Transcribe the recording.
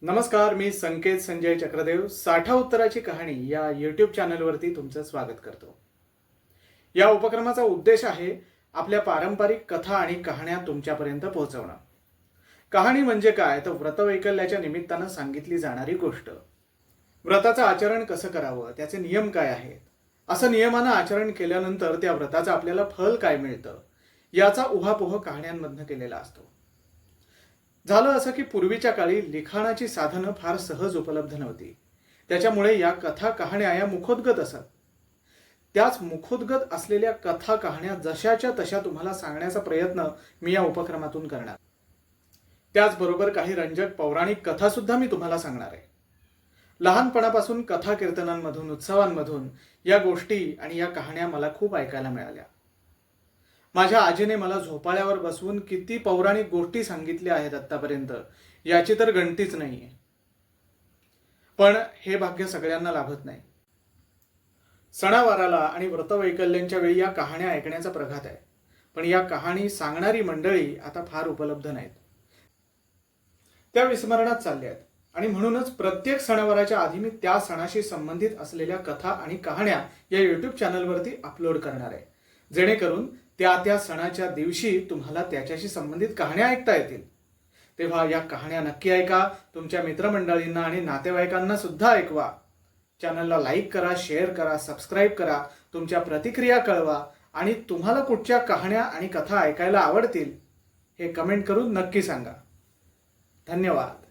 नमस्कार, मी संकेत संजय चक्रदेव साठा उत्तराची कहाणी या यूट्यूब चॅनलवरती तुमचं स्वागत करतो। या उपक्रमाचा उद्देश आहे आपल्या पारंपरिक कथा आणि कहाण्या तुमच्यापर्यंत पोहोचवणं। कहाणी म्हणजे काय तर व्रतवैकल्याच्या निमित्तानं सांगितली जाणारी गोष्ट। व्रताचं आचरण कसं करावं, त्याचे नियम काय आहेत, असं नियमानं आचरण केल्यानंतर त्या व्रताचं आपल्याला फल काय मिळतं, याचा उहापोह कहाण्यांमधनं केलेला असतो। झालं असं की पूर्वीच्या काळी लिखाणाची साधनं फार सहज उपलब्ध नव्हती। त्याच्यामुळे या कथा कहाण्या या मुखोद्गत असत। त्याच मुखोद्गत असलेल्या कथा कहाण्या जशाच्या तशा तुम्हाला सांगण्याचा प्रयत्न मी या उपक्रमातून करणार। त्याचबरोबर काही रंजक पौराणिक कथा सुद्धा मी तुम्हाला सांगणार आहे। लहानपणापासून कथा कीर्तनांमधून उत्सवांमधून या गोष्टी आणि या कहाण्या मला खूप ऐकायला मिळाल्या। माझ्या आजीने मला झोपाळ्यावर बसवून किती पौराणिक गोष्टी सांगितल्या आहेत आतापर्यंत, याची तर गणतीच नाहीये। पण हे भाग्य सगळ्यांना लाभत नाही। सणावाराला आणि व्रतवैकल्यांच्या वेळी या कहाण्या ऐकण्याचा प्रघात आहे, पण या कहाणी सांगणारी मंडळी आता फार उपलब्ध नाहीत। त्या विस्मरणात चालल्या आहेत आणि म्हणूनच प्रत्येक सणावाराच्या आधी मी त्या सणाशी संबंधित असलेल्या कथा आणि कहाण्या या यूट्यूब चॅनलवरती अपलोड करणार आहे, जेणेकरून त्या सणाच्या दिवशी तुम्हाला त्याच्याशी संबंधित कहाण्या ऐकता येतील। तेव्हा या कहाण्या नक्की ऐका, तुमच्या मित्रमंडळींना आणि नातेवाईकांना सुद्धा ऐकवा। चॅनलला लाईक करा, शेअर करा, सबस्क्राईब करा, तुमच्या प्रतिक्रिया कळवा आणि तुम्हाला कुठच्या कहाण्या आणि कथा ऐकायला आवडतील हे कमेंट करून नक्की सांगा। धन्यवाद।